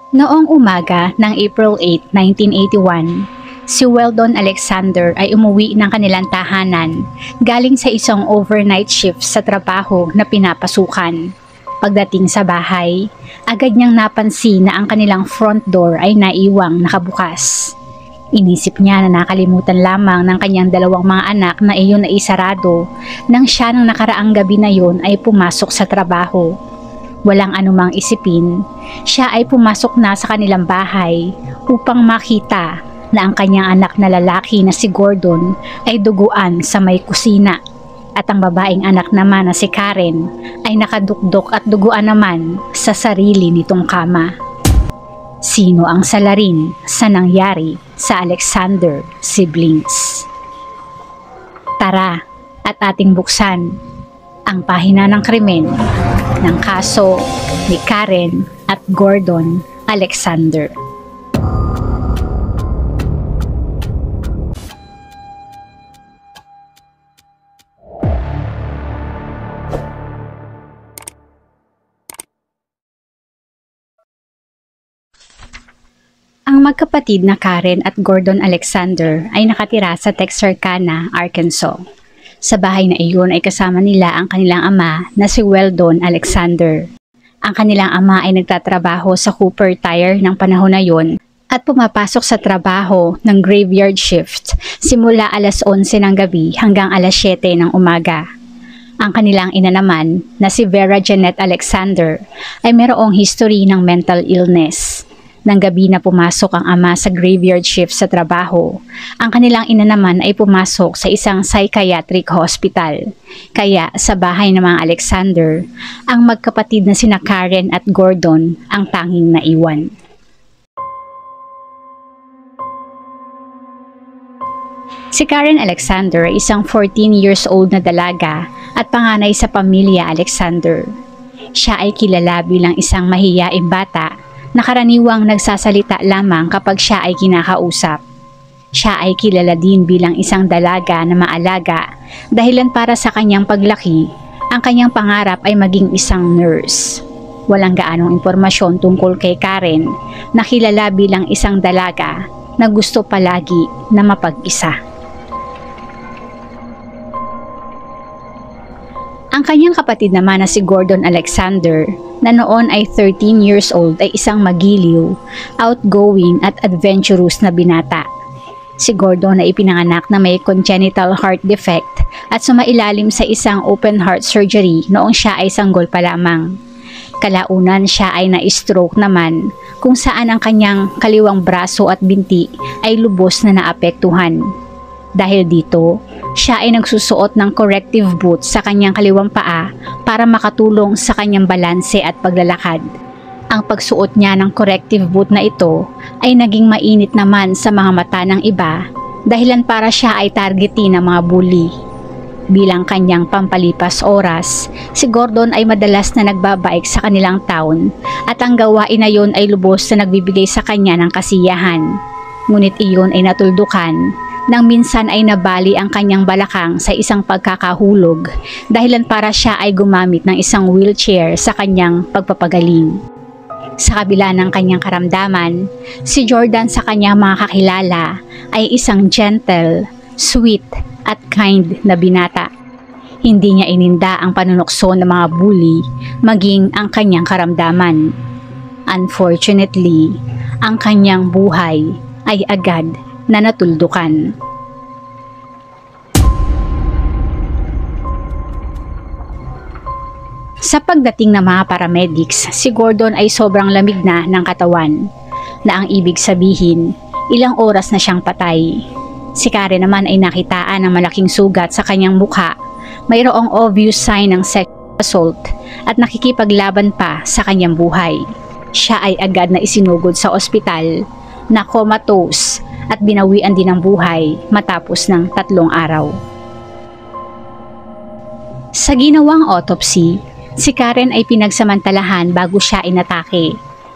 Noong umaga ng April 8, 1981, si Weldon Alexander ay umuwi ng kanilang tahanan galing sa isang overnight shift sa trabaho na pinapasukan. Pagdating sa bahay, agad niyang napansin na ang kanilang front door ay naiwang nakabukas. Inisip niya na nakalimutan lamang ng kanyang dalawang mga anak na iyon ay isarado nang siya ng nakaraang gabi na yon ay pumasok sa trabaho. Walang anumang isipin, siya ay pumasok na sa kanilang bahay upang makita na ang kanyang anak na lalaki na si Gordon ay duguan sa may kusina at ang babaeng anak naman na si Karen ay nakadukdok at duguan naman sa sarili nitong kama. Sino ang salarin sa nangyari sa Alexander siblings? Tara at ating buksan ang pahina ng krimen ng kaso ni Karen at Gordon Alexander. Ang magkapatid na Karen at Gordon Alexander ay nakatira sa Texarkana, Arkansas. Sa bahay na iyon ay kasama nila ang kanilang ama na si Weldon Alexander. Ang kanilang ama ay nagtatrabaho sa Cooper Tire ng panahon na yon at pumapasok sa trabaho ng graveyard shift simula alas 11 ng gabi hanggang alas 7 ng umaga. Ang kanilang ina naman na si Vera Jeanette Alexander ay mayroong history ng mental illness. Nang gabi na pumasok ang ama sa graveyard shift sa trabaho, ang kanilang ina naman ay pumasok sa isang psychiatric hospital. Kaya sa bahay ng mga Alexander, ang magkapatid na sina Karen at Gordon ang tanging naiwan. Si Karen Alexander ay isang 14 years old na dalaga at panganay sa pamilya Alexander. Siya ay kilala bilang isang mahiyaing bata na karaniwang nagsasalita lamang kapag siya ay kinakausap. Siya ay kilala din bilang isang dalaga na maalaga dahilan para sa kanyang paglaki, ang kanyang pangarap ay maging isang nurse. Walang gaanong impormasyon tungkol kay Karen na kilala bilang isang dalaga na gusto palagi na mapag-isa. Ang kanyang kapatid naman na si Gordon Alexander na noon ay 13 years old ay isang magiliw, outgoing at adventurous na binata. Si Gordon ay ipinanganak na may congenital heart defect at sumailalim sa isang open heart surgery noong siya ay sanggol pa lamang. Kalaunan siya ay na-stroke naman kung saan ang kanyang kaliwang braso at binti ay lubos na naapektuhan. Dahil dito, siya ay nagsusuot ng corrective boot sa kanyang kaliwang paa para makatulong sa kanyang balanse at paglalakad. Ang pagsuot niya ng corrective boot na ito ay naging mainit naman sa mga mata ng iba dahilan para siya ay targetin ng mga bully. Bilang kanyang pampalipas oras, si Gordon ay madalas na nagbabaik sa kanilang town at ang gawain na yon ay lubos na nagbibigay sa kanya ng kasiyahan. Ngunit iyon ay natuldukan nang minsan ay nabali ang kanyang balakang sa isang pagkakahulog dahilan para siya ay gumamit ng isang wheelchair sa kanyang pagpapagaling. Sa kabila ng kanyang karamdaman, si Jordan sa kanyang mga kakilala ay isang gentle, sweet at kind na binata. Hindi niya ininda ang panunukso ng mga bully maging ang kanyang karamdaman. Unfortunately, ang kanyang buhay ay agad na natuldukan. Sa pagdating ng mga paramedics, si Gordon ay sobrang lamig na ng katawan, na ang ibig sabihin, ilang oras na siyang patay. Si Karen naman ay nakitaan ng malaking sugat sa kanyang mukha, mayroong obvious sign ng sexual assault at nakikipaglaban pa sa kanyang buhay. Siya ay agad na isinugod sa ospital na comatose at binawian din ng buhay matapos ng 3 araw. Sa ginawang autopsy, si Karen ay pinagsamantalahan bago siya inatake.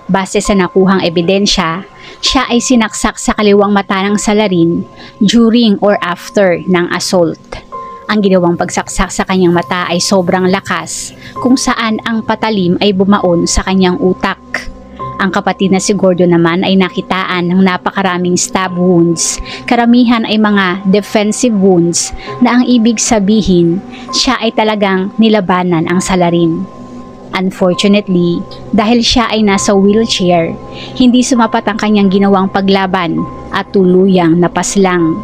Base sa nakuhang ebidensya, siya ay sinaksak sa kaliwang mata ng salarin during or after ng assault. Ang ginawang pagsaksak sa kanyang mata ay sobrang lakas kung saan ang patalim ay bumaon sa kanyang utak. Ang kapatid na si Gordon naman ay nakitaan ng napakaraming stab wounds. Karamihan ay mga defensive wounds na ang ibig sabihin siya ay talagang nilabanan ang salarin. Unfortunately, dahil siya ay nasa wheelchair, hindi sumapat ang kanyang ginawang paglaban at tuluyang napaslang.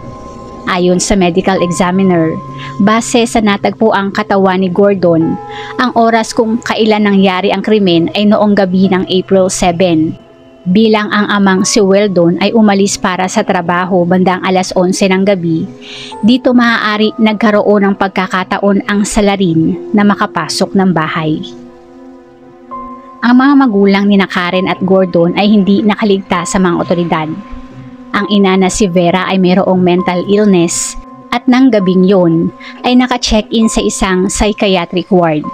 Ayon sa medical examiner, base sa natagpuang katawan ni Gordon, ang oras kung kailan nangyari ang krimen ay noong gabi ng April 7. Bilang ang amang si Weldon ay umalis para sa trabaho bandang alas 11 ng gabi, dito maaari nagkaroon ng pagkakataon ang salarin na makapasok ng bahay. Ang mga magulang ni Karen at Gordon ay hindi nakaligtas sa mga otoridad. Ang ina na si Vera ay mayroong mental illness at nang gabing yon ay naka-check-in sa isang psychiatric ward.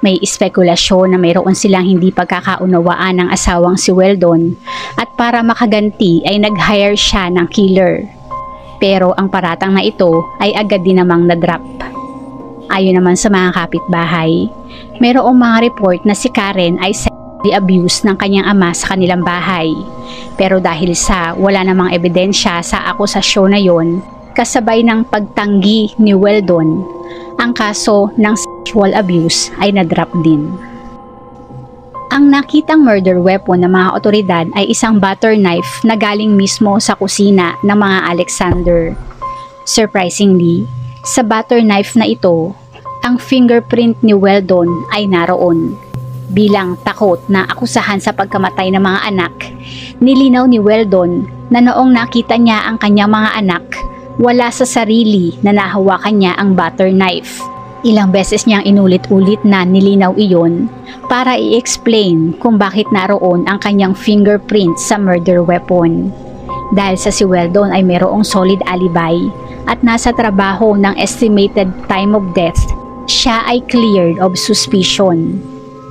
May espekulasyon na mayroon silang hindi pagkakaunawaan ng asawang si Weldon at para makaganti ay nag-hire siya ng killer. Pero ang paratang na ito ay agad din namang na-drop. Ayon naman sa mga kapitbahay, mayroong mga report na si Karen ay sexually abused ng kanyang ama sa kanilang bahay. Pero dahil sa wala namang ebidensya sa akusasyon na yon, kasabay ng pagtanggi ni Weldon, ang kaso ng sexual abuse ay na-drop din. Ang nakitang murder weapon ng mga otoridad ay isang butter knife na galing mismo sa kusina ng mga Alexander. Surprisingly, sa butter knife na ito, ang fingerprint ni Weldon ay naroon. Bilang takot na akusahan sa pagkamatay ng mga anak, nilinaw ni Weldon na noong nakita niya ang kanyang mga anak, wala sa sarili na nahawakan niya ang butter knife. Ilang beses niyang inulit-ulit na nilinaw iyon para i-explain kung bakit naroon ang kanyang fingerprint sa murder weapon. Dahil sa si Weldon ay mayroong solid alibi at nasa trabaho ng estimated time of death, siya ay cleared of suspicion.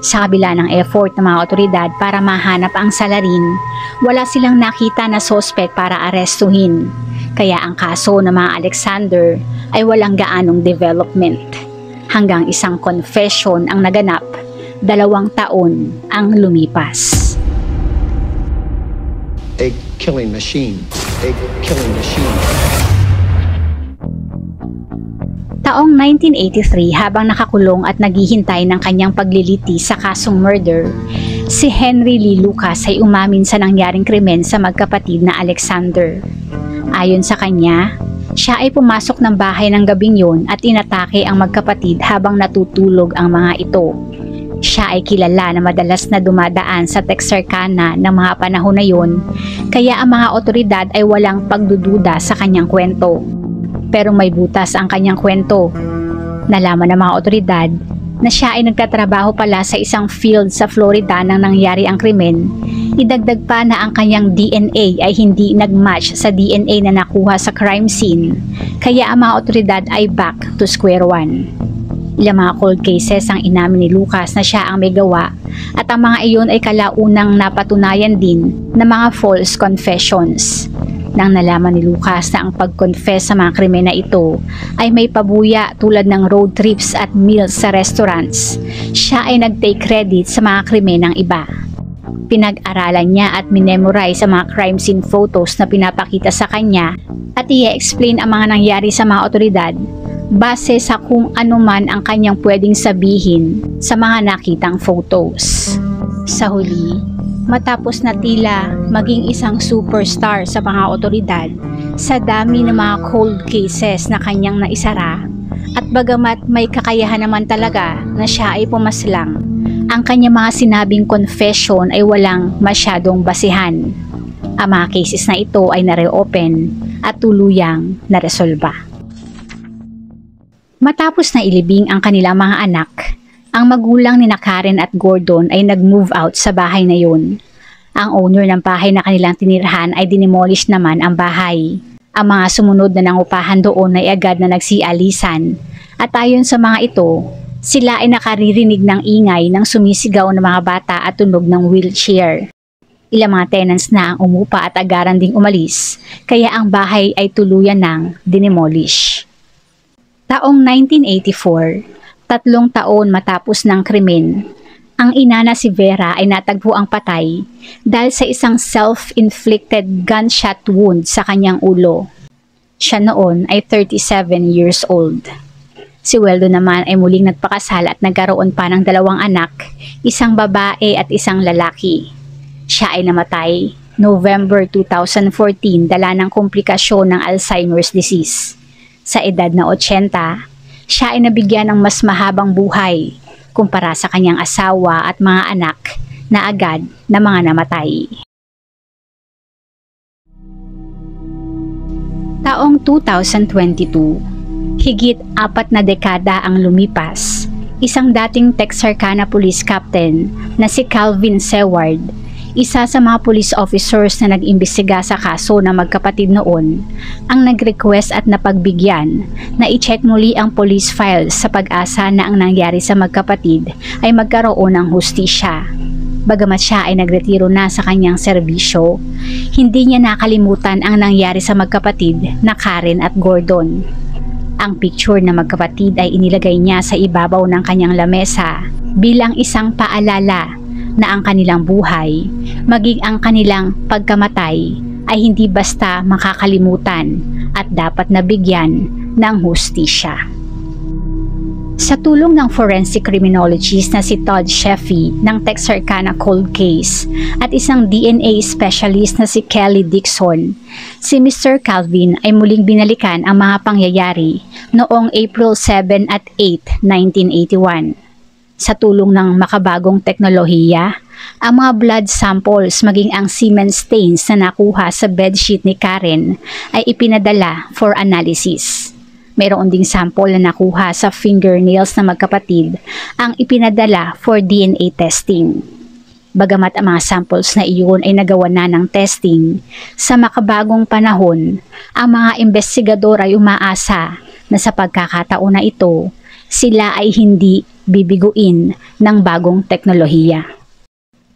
Sa kabila ng effort ng mga otoridad para mahanap ang salarin, wala silang nakita na suspect para arestuhin. Kaya ang kaso ng mga Alexander ay walang gaanong development. Hanggang isang confession ang naganap, 2 taon ang lumipas. A killing machine. A killing machine. Taong 1983, habang nakakulong at naghihintay ng kanyang pagliliti sa kasong murder, si Henry Lee Lucas ay umamin sa nangyaring krimen sa magkapatid na Alexander. Ayon sa kanya, siya ay pumasok ng bahay ng gabing yon at inatake ang magkapatid habang natutulog ang mga ito. Siya ay kilala na madalas na dumadaan sa Texarkana ng mga panahon na yon, kaya ang mga otoridad ay walang pagdududa sa kanyang kwento. Pero may butas ang kanyang kwento. Nalaman ng mga otoridad na siya ay nagtatrabaho pala sa isang field sa Florida nang nangyari ang krimen. Idagdag pa na ang kanyang DNA ay hindi nagmatch sa DNA na nakuha sa crime scene, kaya ang mga otoridad ay back to square one. Ilang mga cold cases ang inamin ni Lucas na siya ang may gawa at ang mga iyon ay kalaunang napatunayan din na mga false confessions. Nang nalaman ni Lucas na ang pag-confess sa mga krimen na ito ay may pabuya tulad ng road trips at meals sa restaurants, siya ay nag-take credit sa mga krimen ng iba. Pinag-aralan niya at minemorize sa mga crime scene photos na pinapakita sa kanya at i-explain ang mga nangyari sa mga otoridad base sa kung ano man ang kanyang pwedeng sabihin sa mga nakitang photos. Sa huli, matapos na tila maging isang superstar sa mga otoridad sa dami ng mga cold cases na kanyang naisara, at bagamat may kakayahan naman talaga na siya ay pumaslang, ang kanyang mga sinabing confession ay walang masyadong basihan. Ang mga cases na ito ay na-reopen at tuluyang naresolba. Matapos na ilibing ang kanilang mga anak, ang magulang ni Karen at Gordon ay nag-move out sa bahay na yun. Ang owner ng bahay na kanilang tinirhan ay dinimolish naman ang bahay. Ang mga sumunod na nangupahan doon ay agad na nagsialisan. At ayon sa mga ito, sila ay nakaririnig ng ingay ng sumisigaw ng mga bata at tunog ng wheelchair. Ilang mga tenants na ang umupa at agaran ding umalis, kaya ang bahay ay tuluyan ng dinimolish. Taong 1984, 3 taon matapos ng krimen, Ang ina na si Vera ay natagpo ang patay dahil sa isang self-inflicted gunshot wound sa kanyang ulo. Siya noon ay 37 years old. Si Weldo naman ay muling nagpakasal at nagkaroon pa ng 2 anak, isang babae at isang lalaki. Siya ay namatay November 2014 dala ng komplikasyon ng Alzheimer's disease. Sa edad na 80, siya ay nabigyan ng mas mahabang buhay kumpara sa kanyang asawa at mga anak na agad na mga namatay. Taong 2022, higit 4 na dekada ang lumipas, isang dating Texarkana Police Captain na si Calvin Seward, isa sa mga police officers na nag-imbestiga sa kaso ng magkapatid noon, ang nag-request at napagbigyan na i-check muli ang police files sa pag-asa na ang nangyari sa magkapatid ay magkaroon ng hustisya. Bagamat siya ay nagretiro na sa kanyang serbisyo, hindi niya nakalimutan ang nangyari sa magkapatid na Karen at Gordon. Ang picture na magkapatid ay inilagay niya sa ibabaw ng kanyang lamesa bilang isang paalala na ang kanilang buhay, maging ang kanilang pagkamatay ay hindi basta makakalimutan at dapat nabigyan ng hustisya. Sa tulong ng forensic criminologist na si Todd Sheffy ng Texarkana Cold Case at isang DNA specialist na si Kelly Dixon, si Mr. Calvin ay muling binalikan ang mga pangyayari noong April 7 at 8, 1981. Sa tulong ng makabagong teknolohiya, ang mga blood samples maging ang semen stains na nakuha sa bedsheet ni Karen ay ipinadala for analysis. Mayroon ding sample na nakuha sa fingernails na magkapatid ang ipinadala for DNA testing. Bagamat ang mga samples na iyon ay nagawa na ng testing, sa makabagong panahon, ang mga investigador ay umaasa na sa pagkakataon na ito, sila ay hindi bibiguin ng bagong teknolohiya.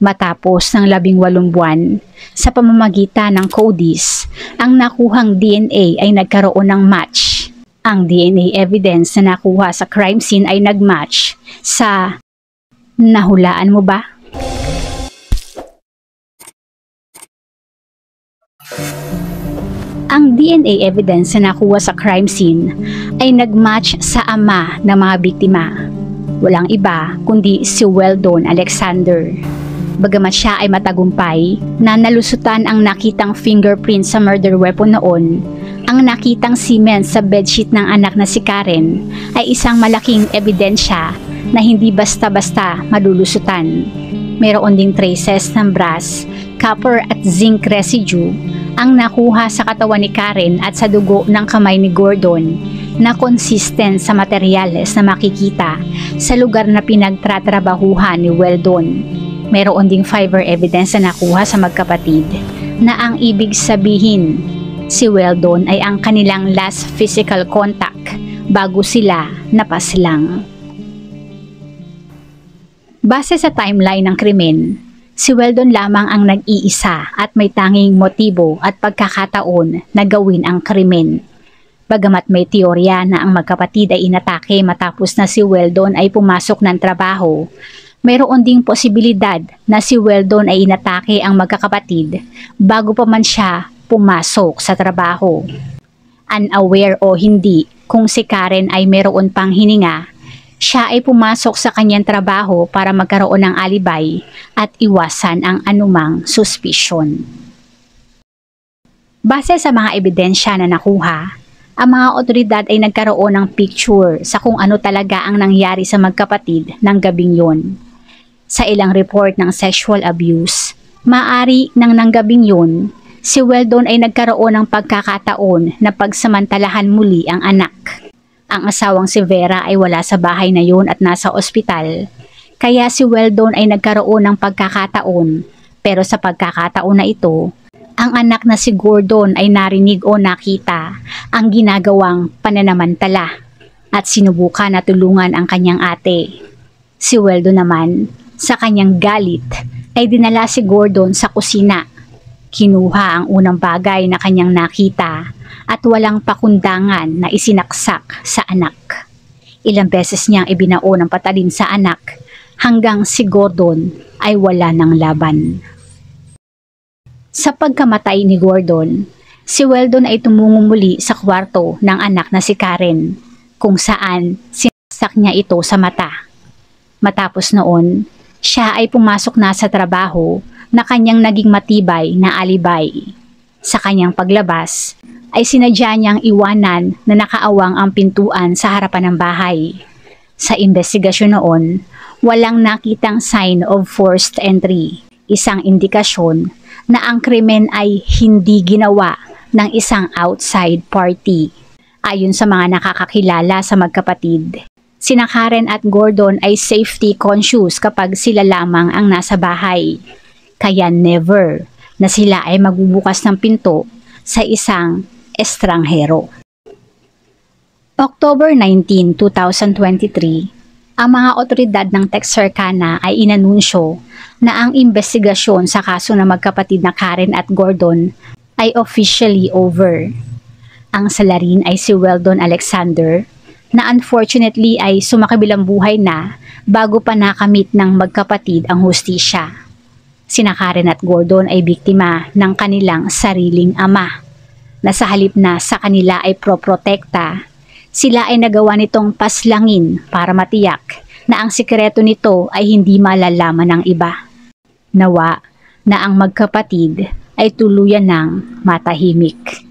Matapos ng 18 buwan, sa pamamagitan ng CODIS, ang nakuhang DNA ay nagkaroon ng match. Ang DNA evidence na nakuha sa crime scene ay nagmatch sa... Nahulaan mo ba? Ang DNA evidence na nakuha sa crime scene ay nagmatch sa ama ng mga biktima. Walang iba kundi si Weldon Alexander. Bagamat siya ay matagumpay na nalusutan ang nakitang fingerprint sa murder weapon noon, ang nakitang semen sa bedsheet ng anak na si Karen ay isang malaking ebidensya na hindi basta-basta malulusutan. Mayroon ding traces ng brass, copper at zinc residue ang nakuha sa katawan ni Karen at sa dugo ng kamay ni Gordon na consistent sa materyales na makikita sa lugar na pinagtatrabahuhan ni Weldon. Mayroon ding fiber evidence na nakuha sa magkapatid na ang ibig sabihin, si Weldon ay ang kanilang last physical contact bago sila napaslang. Base sa timeline ng krimen, si Weldon lamang ang nag-iisa at may tanging motibo at pagkakataon na gawin ang krimen. Bagamat may teorya na ang magkapatid ay inatake matapos na si Weldon ay pumasok ng trabaho, mayroon ding posibilidad na si Weldon ay inatake ang magkakapatid bago pa man siya pumasok sa trabaho. Unaware o hindi kung si Karen ay mayroon pang hininga, siya ay pumasok sa kanyang trabaho para magkaroon ng alibay at iwasan ang anumang suspisyon. Base sa mga ebidensya na nakuha, ang mga otoridad ay nagkaroon ng picture sa kung ano talaga ang nangyari sa magkapatid ng gabing yon. Sa ilang report ng sexual abuse, maaari nang gabing yun, si Weldon ay nagkaroon ng pagkakataon na pagsamantalahan muli ang anak. Ang asawang si Vera ay wala sa bahay na yun at nasa ospital, kaya si Weldon ay nagkaroon ng pagkakataon, pero sa pagkakataon na ito, ang anak na si Gordon ay narinig o nakita ang ginagawang pananamantala at sinubukan na tulungan ang kanyang ate. Si Weldon naman, sa kanyang galit, ay dinala si Gordon sa kusina. Kinuha ang unang bagay na kanyang nakita at walang pakundangan na isinaksak sa anak. Ilang beses niyang ibinao ng patalim sa anak hanggang si Gordon ay wala ng laban. Sa pagkamatay ni Gordon, si Weldon ay tumungo muli sa kwarto ng anak na si Karen, kung saan sinaksak niya ito sa mata. Matapos noon, siya ay pumasok na sa trabaho na kanyang naging matibay na alibay. Sa kanyang paglabas, ay sinadya niyang iwanan na nakaawang ang pintuan sa harapan ng bahay. Sa investigasyon noon, walang nakitang sign of forced entry, isang indikasyon na ang krimen ay hindi ginawa ng isang outside party. Ayon sa mga nakakakilala sa magkapatid, sina Karen at Gordon ay safety conscious kapag sila lamang ang nasa bahay. Kaya never na sila ay magbubukas ng pinto sa isang estranghero. October 19, 2023, ang mga otoridad ng Texarkana ay inanunsyo na ang investigasyon sa kaso ng magkapatid na Karen at Gordon ay officially over. Ang salarin ay si Weldon Alexander, na unfortunately ay sumakabilang buhay na bago pa nakamit ng magkapatid ang hustisya. Sina Karen at Gordon ay biktima ng kanilang sariling ama, na sa halip na sa kanila ay proprotekta, sila ay nagawa nitong paslangin para matiyak na ang sikreto nito ay hindi malalaman ng iba. Nawa na ang magkapatid ay tuluyan ng matahimik.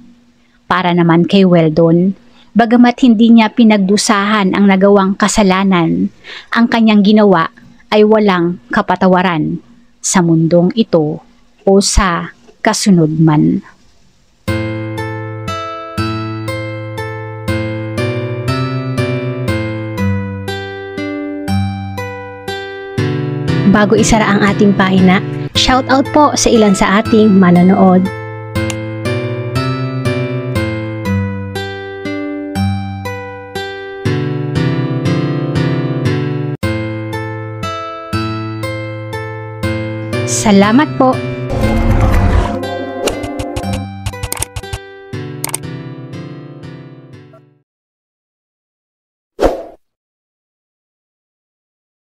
Para naman kay Weldon, bagamat hindi niya pinagdusahan ang nagawang kasalanan, ang kanyang ginawa ay walang kapatawaran sa mundong ito o sa kasunod man. Bago isara ang ating pahina, shoutout po sa ilan sa ating manonood. Salamat po!